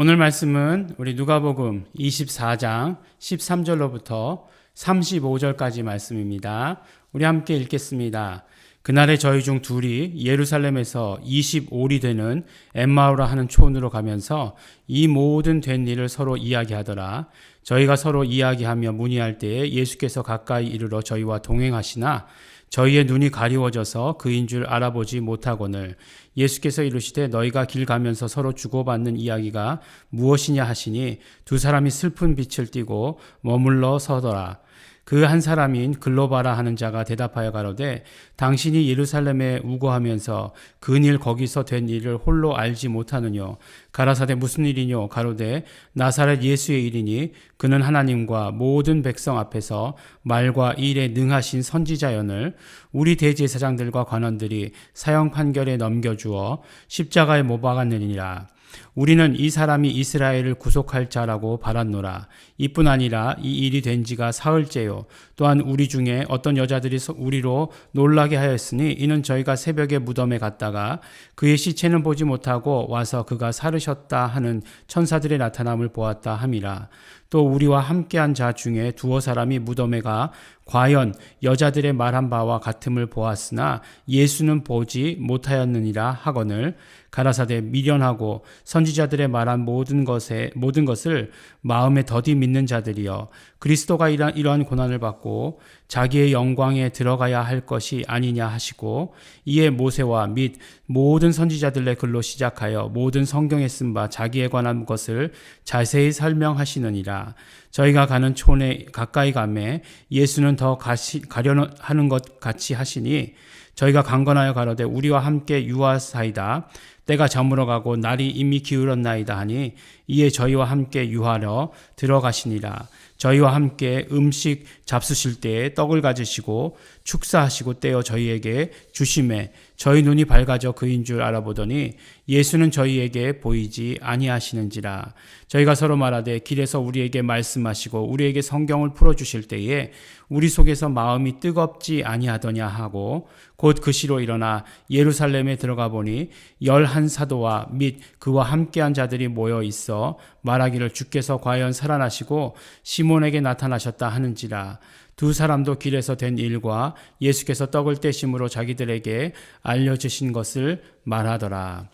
오늘 말씀은 우리 누가복음 24장 13절로부터 35절까지 말씀입니다. 우리 함께 읽겠습니다. 그날에 저희 중 둘이 예루살렘에서 25리 되는 엠마오라 하는 촌으로 가면서 이 모든 된 일을 서로 이야기하더라. 저희가 서로 이야기하며 문의할 때에 예수께서 가까이 이르러 저희와 동행하시나 저희의 눈이 가리워져서 그인 줄 알아보지 못하거늘 예수께서 이르시되 너희가 길 가면서 서로 주고받는 이야기가 무엇이냐 하시니 두 사람이 슬픈 빛을 띠고 머물러 서더라. 그 한 사람인 글로바라 하는 자가 대답하여 가로되 당신이 예루살렘에 우거하면서 근일 거기서 된 일을 홀로 알지 못하느뇨. 가라사대 무슨 일이뇨. 가로되 나사렛 예수의 일이니 그는 하나님과 모든 백성 앞에서 말과 일에 능하신 선지자연을 우리 대제사장들과 관원들이 사형 판결에 넘겨주어 십자가에 못 박았느니라. 우리는 이 사람이 이스라엘을 구속할 자라고 바랐노라. 이뿐 아니라 이 일이 된 지가 사흘째요. 또한 우리 중에 어떤 여자들이 우리로 놀라게 하였으니 이는 저희가 새벽에 무덤에 갔다가 그의 시체는 보지 못하고 와서 그가 살으셨다 하는 천사들의 나타남을 보았다 함이라. 또 우리와 함께한 자 중에 두어 사람이 무덤에 가 과연 여자들의 말한 바와 같음을 보았으나 예수는 보지 못하였느니라 하거늘 가라사대 미련하고 선지자들의 말한 모든 것을 마음에 더디 믿는 자들이여 그리스도가 이러한 고난을 받고 자기의 영광에 들어가야 할 것이 아니냐 하시고 이에 모세와 및 모든 선지자들의 글로 시작하여 모든 성경에 쓴 바 자기에 관한 것을 자세히 설명하시느니라. 저희가 가는 촌에 가까이 가매 예수는 더 가려 하는 것 같이 하시니 저희가 강건하여 가로되 우리와 함께 유하사이다. 때가 저물어 가고 날이 이미 기울었나이다 하니 이에 저희와 함께 유하러 들어가시니라. 저희와 함께 음식 잡수실 때에 떡을 가지시고 축사하시고 떼어 저희에게 주심에 저희 눈이 밝아져 그인 줄 알아보더니 예수는 저희에게 보이지 아니하시는지라. 저희가 서로 말하되 길에서 우리에게 말씀하시고 우리에게 성경을 풀어주실 때에 우리 속에서 마음이 뜨겁지 아니하더냐 하고 곧 그 시로 일어나 예루살렘에 들어가 보니 11사도와 및 그와 함께한 자들이 모여 있어 말하기를 주께서 과연 살아나시고 시몬에게 나타나셨다 하는지라. 두 사람도 길에서 된 일과 예수께서 떡을 떼심으로 자기들에게 알려주신 것을 말하더라.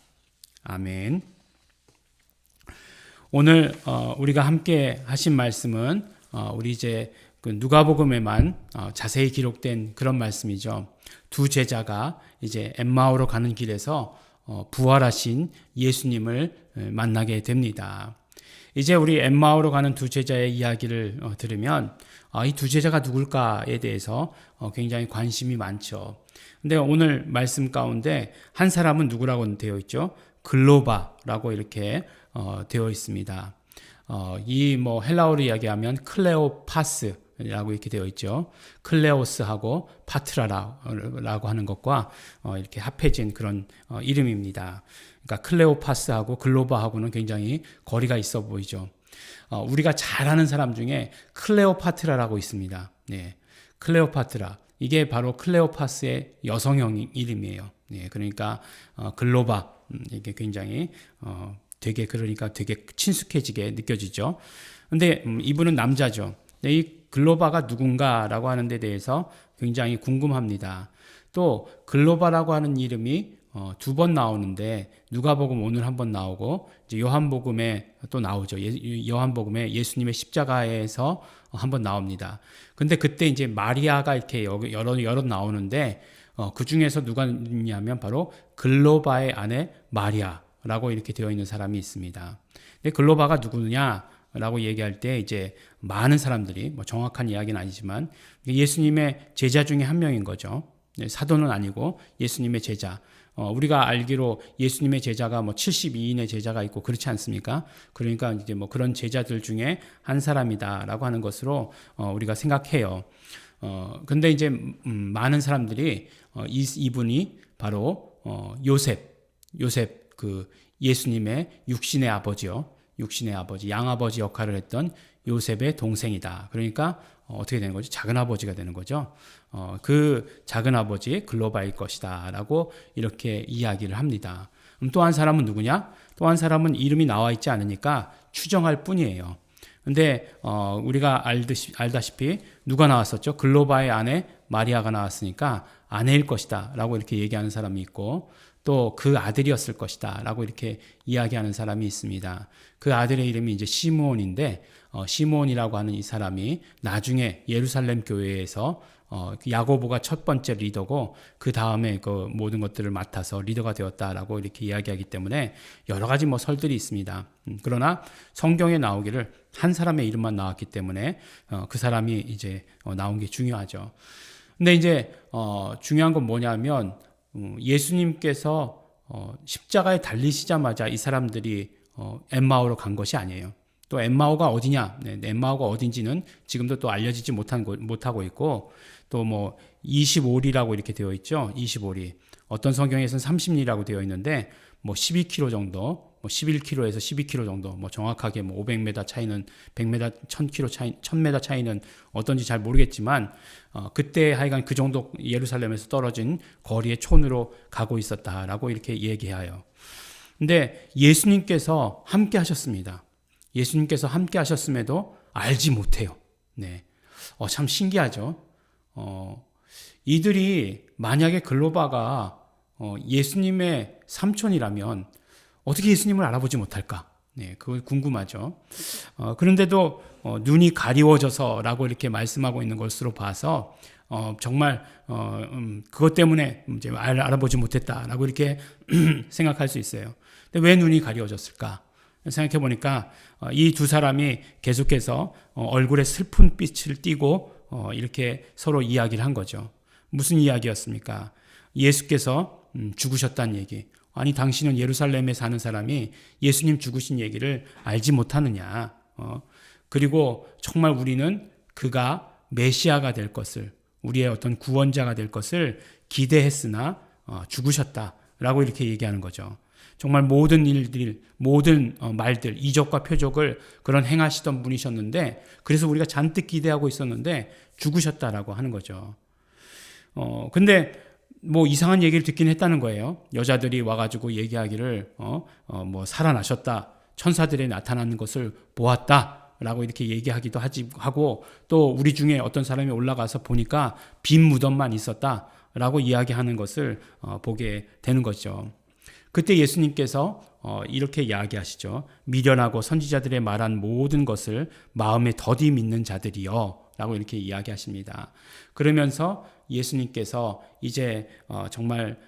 아멘. 오늘 우리가 함께 하신 말씀은 우리 이제 그 누가복음에만 자세히 기록된 그런 말씀이죠. 두 제자가 이제 엠마오로 가는 길에서 부활하신 예수님을 만나게 됩니다. 이제 우리 엠마오로 가는 두 제자의 이야기를 들으면 이 두 제자가 누굴까에 대해서 굉장히 관심이 많죠. 근데 오늘 말씀 가운데 한 사람은 누구라고 되어 있죠? 글로바라고 이렇게 되어 있습니다. 이 헬라어로 이야기하면 클레오파스라고 이렇게 되어 있죠. 클레오스하고 파트라라고 하는 것과 이렇게 합해진 그런 이름입니다. 그러니까 클레오파스하고 글로바하고는 굉장히 거리가 있어 보이죠. 우리가 잘 아는 사람 중에 클레오파트라라고 있습니다. 네, 클레오파트라. 이게 바로 클레오파스의 여성형 이름이에요. 네, 그러니까 글로바 이게 굉장히 그러니까 되게 친숙해지게 느껴지죠. 근데 이분은 남자죠. 이 글로바가 누군가라고 하는 데 대해서 굉장히 궁금합니다. 또 글로바라고 하는 이름이 두 번 나오는데 누가복음 오늘 한 번 나오고 이제 요한복음에 또 나오죠. 요한복음에 예수님의 십자가에서 한 번 나옵니다. 근데 그때 이제 마리아가 이렇게 여러 나오는데 그 중에서 누가 있냐면 바로 글로바의 아내 마리아라고 이렇게 되어 있는 사람이 있습니다. 근데 글로바가 누구냐라고 얘기할 때 이제 많은 사람들이 정확한 이야기는 아니지만 예수님의 제자 중에 한 명인 거죠. 사도는 아니고 예수님의 제자. 우리가 알기로 예수님의 제자가 72인의 제자가 있고 그렇지 않습니까? 그러니까 이제 그런 제자들 중에 한 사람이다라고 하는 것으로 우리가 생각해요. 근데 이제 많은 사람들이 이분이 바로 요셉 그 예수님의 육신의 아버지요. 육신의 아버지, 양아버지 역할을 했던 요셉의 동생이다. 그러니까 어떻게 되는 거죠? 작은아버지가 되는 거죠. 그 작은아버지 글로바일 것이다 라고 이렇게 이야기를 합니다. 또 한 사람은 누구냐? 또 한 사람은 이름이 나와 있지 않으니까 추정할 뿐이에요. 근데 우리가 알다시피 누가 나왔었죠? 글로바의 아내 마리아가 나왔으니까 아내일 것이다 라고 이렇게 얘기하는 사람이 있고, 또 그 아들이었을 것이다 라고 이렇게 이야기하는 사람이 있습니다. 그 아들의 이름이 이제 시므온인데, 시므온이라고 하는 이 사람이 나중에 예루살렘 교회에서 야고보가 첫 번째 리더고 그 다음에 그 모든 것들을 맡아서 리더가 되었다라고 이렇게 이야기하기 때문에 여러 가지 뭐 설들이 있습니다. 그러나 성경에 나오기를 한 사람의 이름만 나왔기 때문에 그 사람이 이제 나온 게 중요하죠. 근데 이제 중요한 건 뭐냐면 예수님께서 십자가에 달리시자마자 이 사람들이 엠마오로 간 것이 아니에요. 또 엠마오가 어디냐? 네, 엠마오가 어딘지는 지금도 또 알려지지 못하고 있고, 또 뭐 25리라고 이렇게 되어 있죠. 25리. 어떤 성경에서는 30리라고 되어 있는데 뭐 12km 정도, 뭐 11km에서 12km 정도, 뭐 정확하게 뭐 500m 차이는 100m, 1000km 차이, 1000m 차이는 어떤지 잘 모르겠지만 그때 하여간 그 정도 예루살렘에서 떨어진 거리의 촌으로 가고 있었다라고 이렇게 얘기해요. 근데 예수님께서 함께 하셨습니다. 예수님께서 함께 하셨음에도 알지 못해요. 네. 참 신기하죠. 이들이 만약에 글로바가 예수님의 삼촌이라면 어떻게 예수님을 알아보지 못할까? 네, 그거 궁금하죠. 그런데도 눈이 가리워져서라고 이렇게 말씀하고 있는 것으로 봐서 정말 그것 때문에 이제 알아보지 못했다라고 이렇게 생각할 수 있어요. 근데 왜 눈이 가리워졌을까? 생각해 보니까 이 두 사람이 계속해서 얼굴에 슬픈 빛을 띠고 이렇게 서로 이야기를 한 거죠. 무슨 이야기였습니까? 예수께서 죽으셨다는 얘기. 아니 당신은 예루살렘에 사는 사람이 예수님 죽으신 얘기를 알지 못하느냐. 그리고 정말 우리는 그가 메시아가 될 것을, 우리의 어떤 구원자가 될 것을 기대했으나 죽으셨다라고 이렇게 얘기하는 거죠. 정말 모든 일들, 모든 말들, 이적과 표적을 그런 행하시던 분이셨는데, 그래서 우리가 잔뜩 기대하고 있었는데 죽으셨다라고 하는 거죠. 근데 뭐 이상한 얘기를 듣긴 했다는 거예요. 여자들이 와가지고 얘기하기를 뭐 살아나셨다, 천사들이 나타나는 것을 보았다라고 이렇게 얘기하기도 하고, 또 우리 중에 어떤 사람이 올라가서 보니까 빈 무덤만 있었다라고 이야기하는 것을 보게 되는 거죠. 그때 예수님께서 이렇게 이야기하시죠. 미련하고 선지자들의 말한 모든 것을 마음에 더디 믿는 자들이여 라고 이렇게 이야기하십니다. 그러면서 예수님께서 이제 정말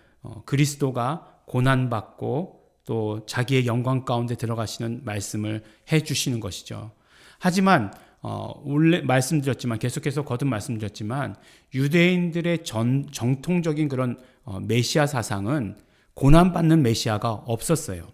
그리스도가 고난받고 또 자기의 영광 가운데 들어가시는 말씀을 해주시는 것이죠. 하지만 원래 말씀드렸지만, 계속해서 거듭 말씀드렸지만, 유대인들의 정통적인 그런 메시아 사상은 고난받는 메시아가 없었어요.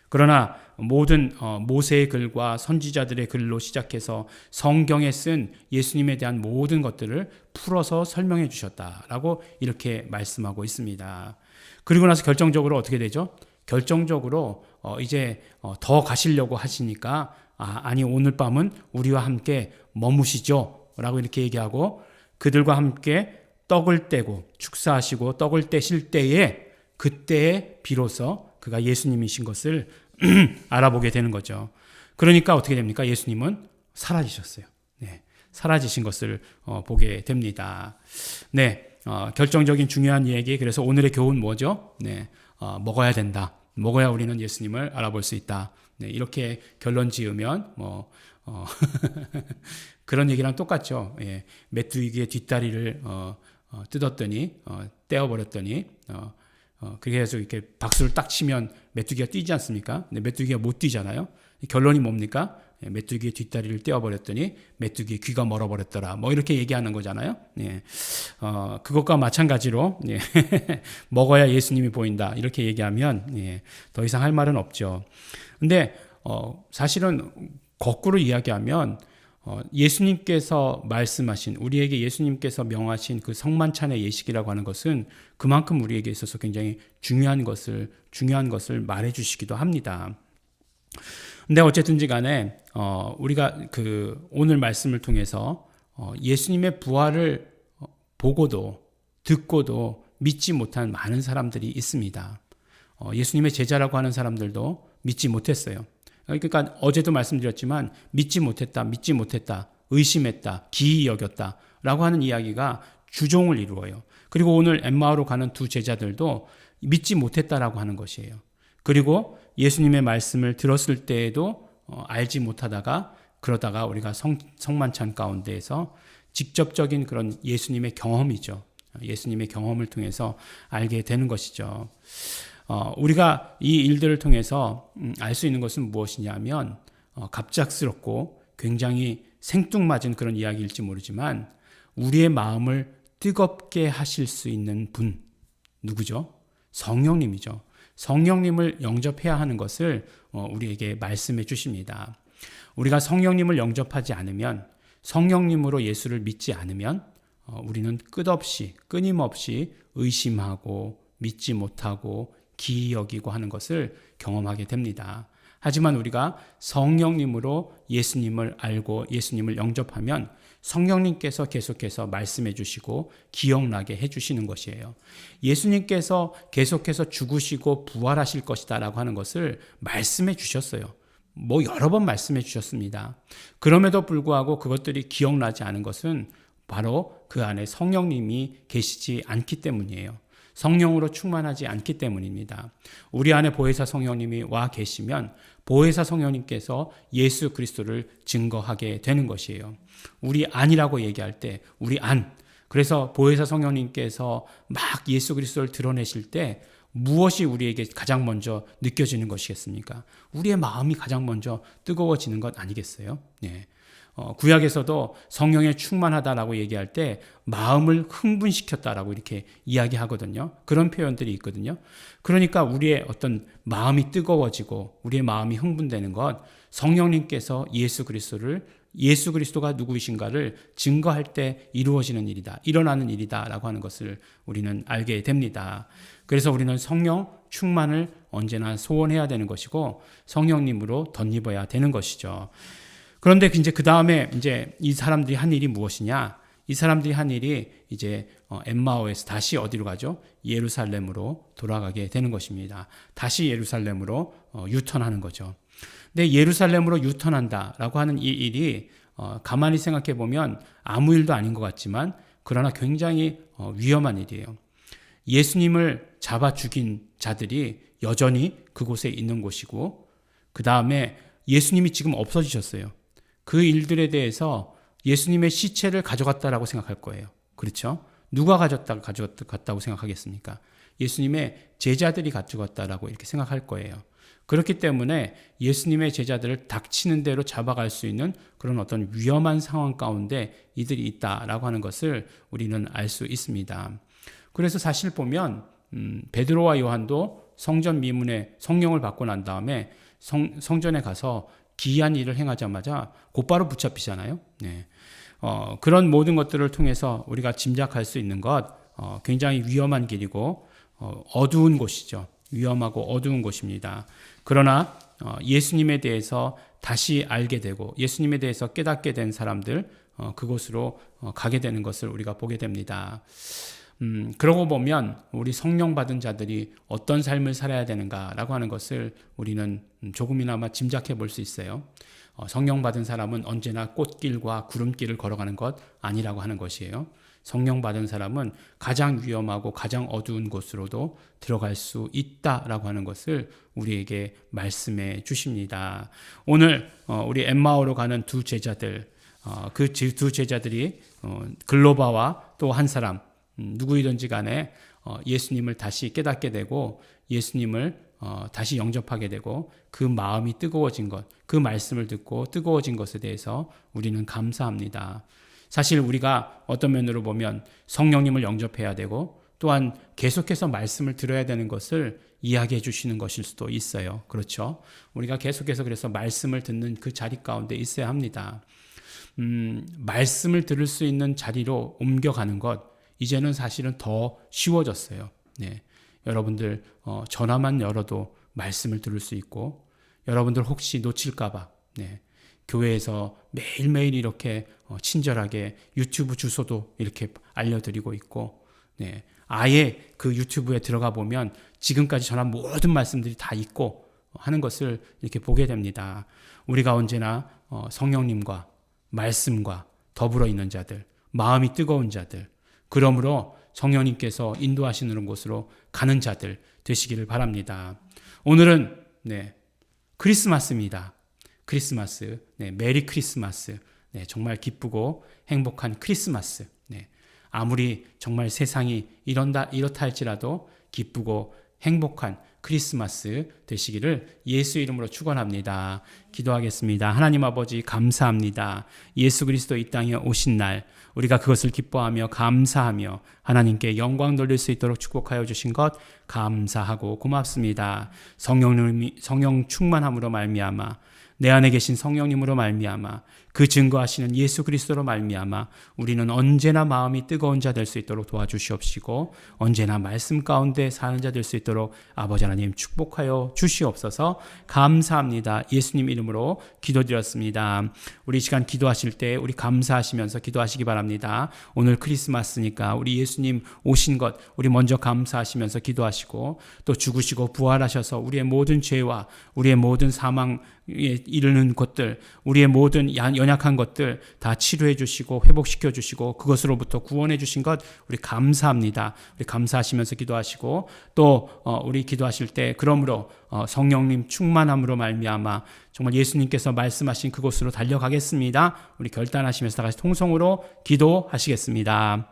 그러나 모든 모세의 글과 선지자들의 글로 시작해서 성경에 쓴 예수님에 대한 모든 것들을 풀어서 설명해 주셨다라고 이렇게 말씀하고 있습니다. 그리고 나서 결정적으로 어떻게 되죠? 결정적으로 이제 더 가시려고 하시니까 아니 오늘 밤은 우리와 함께 머무시죠 라고 이렇게 얘기하고, 그들과 함께 떡을 떼고 축사하시고 떡을 떼실 때에, 그때에 비로소 그가 예수님이신 것을 알아보게 되는 거죠. 그러니까 어떻게 됩니까? 예수님은 사라지셨어요. 네, 사라지신 것을 보게 됩니다. 네, 결정적인 중요한 얘기. 그래서 오늘의 교훈 뭐죠? 네, 먹어야 된다. 먹어야 우리는 예수님을 알아볼 수 있다. 네, 이렇게 결론 지으면 그런 얘기랑 똑같죠. 예, 메뚜기의 뒷다리를 뜯었더니 떼어버렸더니 그렇게 해서 이렇게 박수를 딱 치면 메뚜기가 뛰지 않습니까? 근데 메뚜기가 못 뛰잖아요. 결론이 뭡니까? 메뚜기의 뒷다리를 떼어버렸더니 메뚜기의 귀가 멀어버렸더라. 뭐 이렇게 얘기하는 거잖아요. 예. 그것과 마찬가지로 예. 먹어야 예수님이 보인다. 이렇게 얘기하면 예. 더 이상 할 말은 없죠. 근데 사실은 거꾸로 이야기하면 예수님께서 말씀하신, 우리에게 예수님께서 명하신 그 성만찬의 예식이라고 하는 것은 그만큼 우리에게 있어서 굉장히 중요한 것을 말해 주시기도 합니다. 근데 어쨌든지 간에 우리가 그 오늘 말씀을 통해서 예수님의 부활을 보고도 듣고도 믿지 못한 많은 사람들이 있습니다. 예수님의 제자라고 하는 사람들도 믿지 못했어요. 그러니까 어제도 말씀드렸지만 믿지 못했다, 의심했다, 기이 여겼다 라고 하는 이야기가 주종을 이루어요. 그리고 오늘 엠마오로 가는 두 제자들도 믿지 못했다라고 하는 것이에요. 그리고 예수님의 말씀을 들었을 때에도 알지 못하다가 그러다가 우리가 성만찬 가운데에서 직접적인 그런 예수님의 경험이죠. 예수님의 경험을 통해서 알게 되는 것이죠. 우리가 이 일들을 통해서 알 수 있는 것은 무엇이냐면 갑작스럽고 굉장히 생뚱맞은 그런 이야기일지 모르지만 우리의 마음을 뜨겁게 하실 수 있는 분 누구죠? 성령님이죠. 성령님을 영접해야 하는 것을 우리에게 말씀해 주십니다. 우리가 성령님을 영접하지 않으면 성령님으로 예수를 믿지 않으면 우리는 끊임없이 의심하고 믿지 못하고 기이 여기고 하는 것을 경험하게 됩니다. 하지만 우리가 성령님으로 예수님을 알고 예수님을 영접하면 성령님께서 계속해서 말씀해 주시고 기억나게 해 주시는 것이에요. 예수님께서 계속해서 죽으시고 부활하실 것이다 라고 하는 것을 말씀해 주셨어요. 여러 번 말씀해 주셨습니다. 그럼에도 불구하고 그것들이 기억나지 않은 것은 바로 그 안에 성령님이 계시지 않기 때문이에요. 성령으로 충만하지 않기 때문입니다. 우리 안에 보혜사 성령님이 와 계시면 보혜사 성령님께서 예수 그리스도를 증거하게 되는 것이에요. 우리 안이라고 얘기할 때 우리 안. 그래서 보혜사 성령님께서 막 예수 그리스도를 드러내실 때 무엇이 우리에게 가장 먼저 느껴지는 것이겠습니까? 우리의 마음이 가장 먼저 뜨거워지는 것 아니겠어요? 네. 구약에서도 성령에 충만하다라고 얘기할 때 마음을 흥분시켰다라고 이렇게 이야기하거든요. 그런 표현들이 있거든요. 그러니까 우리의 어떤 마음이 뜨거워지고 우리의 마음이 흥분되는 것 성령님께서 예수 그리스도가 누구이신가를 증거할 때 이루어지는 일이다. 일어나는 일이다라고 하는 것을 우리는 알게 됩니다. 그래서 우리는 성령 충만을 언제나 소원해야 되는 것이고 성령님으로 덧입어야 되는 것이죠. 그런데 이제 그 다음에 이제 이 사람들이 한 일이 무엇이냐? 이 사람들이 한 일이 이제 엠마오에서 다시 어디로 가죠? 예루살렘으로 돌아가게 되는 것입니다. 다시 예루살렘으로 유턴하는 거죠. 근데 예루살렘으로 유턴한다라고 하는 이 일이 가만히 생각해 보면 아무 일도 아닌 것 같지만 그러나 굉장히 위험한 일이에요. 예수님을 잡아 죽인 자들이 여전히 그곳에 있는 곳이고 그 다음에 예수님이 지금 없어지셨어요. 그 일들에 대해서 예수님의 시체를 가져갔다라고 생각할 거예요. 그렇죠? 누가 가져갔다고 생각하겠습니까? 예수님의 제자들이 가져갔다라고 이렇게 생각할 거예요. 그렇기 때문에 예수님의 제자들을 닥치는 대로 잡아갈 수 있는 그런 어떤 위험한 상황 가운데 이들이 있다라고 하는 것을 우리는 알 수 있습니다. 그래서 사실 보면 베드로와 요한도 성전 미문에 성령을 받고 난 다음에 성전에 가서 기이한 일을 행하자마자 곧바로 붙잡히잖아요. 네. 그런 모든 것들을 통해서 우리가 짐작할 수 있는 것 굉장히 위험한 길이고 어두운 곳이죠. 위험하고 어두운 곳입니다. 그러나 예수님에 대해서 다시 알게 되고 예수님에 대해서 깨닫게 된 사람들 그곳으로 가게 되는 것을 우리가 보게 됩니다. 그러고 보면 우리 성령 받은 자들이 어떤 삶을 살아야 되는가라고 하는 것을 우리는 조금이나마 짐작해 볼 수 있어요. 성령 받은 사람은 언제나 꽃길과 구름길을 걸어가는 것 아니라고 하는 것이에요. 성령 받은 사람은 가장 위험하고 가장 어두운 곳으로도 들어갈 수 있다라고 하는 것을 우리에게 말씀해 주십니다. 오늘 우리 엠마오로 가는 두 제자들, 그 두 제자들이 글로바와 또 한 사람 누구이든지 간에 예수님을 다시 깨닫게 되고 예수님을 다시 영접하게 되고 그 마음이 뜨거워진 것, 그 말씀을 듣고 뜨거워진 것에 대해서 우리는 감사합니다. 사실 우리가 어떤 면으로 보면 성령님을 영접해야 되고 또한 계속해서 말씀을 들어야 되는 것을 이야기해 주시는 것일 수도 있어요. 그렇죠? 우리가 계속해서 그래서 말씀을 듣는 그 자리 가운데 있어야 합니다. 말씀을 들을 수 있는 자리로 옮겨가는 것 이제는 사실은 더 쉬워졌어요. 네. 여러분들 전화만 열어도 말씀을 들을 수 있고 여러분들 혹시 놓칠까봐 네. 교회에서 매일매일 이렇게 친절하게 유튜브 주소도 이렇게 알려드리고 있고 네. 아예 그 유튜브에 들어가 보면 지금까지 전한 모든 말씀들이 다 있고 하는 것을 이렇게 보게 됩니다. 우리가 언제나 성령님과 말씀과 더불어 있는 자들, 마음이 뜨거운 자들, 그러므로 성령님께서 인도하시는 곳으로 가는 자들 되시기를 바랍니다. 오늘은 크리스마스입니다. 크리스마스, 메리 크리스마스, 정말 기쁘고 행복한 크리스마스. 아무리 정말 세상이 이렇다 할지라도 기쁘고 행복한 크리스마스 되시기를 예수 이름으로 축원합니다. 기도하겠습니다. 하나님 아버지 감사합니다. 예수 그리스도 이 땅에 오신 날 우리가 그것을 기뻐하며 감사하며 하나님께 영광 돌릴 수 있도록 축복하여 주신 것 감사하고 고맙습니다. 성령 충만함으로 말미암아 내 안에 계신 성령님으로 말미암아 그 증거하시는 예수 그리스도로 말미암아 우리는 언제나 마음이 뜨거운 자 될 수 있도록 도와주시옵시고 언제나 말씀 가운데 사는 자 될 수 있도록 아버지 하나님 축복하여 주시옵소서. 감사합니다. 예수님 이름으로 기도드렸습니다. 우리 시간 기도하실 때 우리 감사하시면서 기도하시기 바랍니다. 오늘 크리스마스니까 우리 예수님 오신 것 우리 먼저 감사하시면서 기도하시고 또 죽으시고 부활하셔서 우리의 모든 죄와 우리의 모든 사망에 이르는 것들 우리의 모든 연약한 것들 다 치료해 주시고 회복시켜 주시고 그것으로부터 구원해 주신 것 우리 감사합니다. 우리 감사하시면서 기도하시고 또 우리 기도하실 때 그러므로 성령님 충만함으로 말미암아 정말 예수님께서 말씀하신 그곳으로 달려가겠습니다. 우리 결단하시면서 다 같이 통성으로 기도하시겠습니다.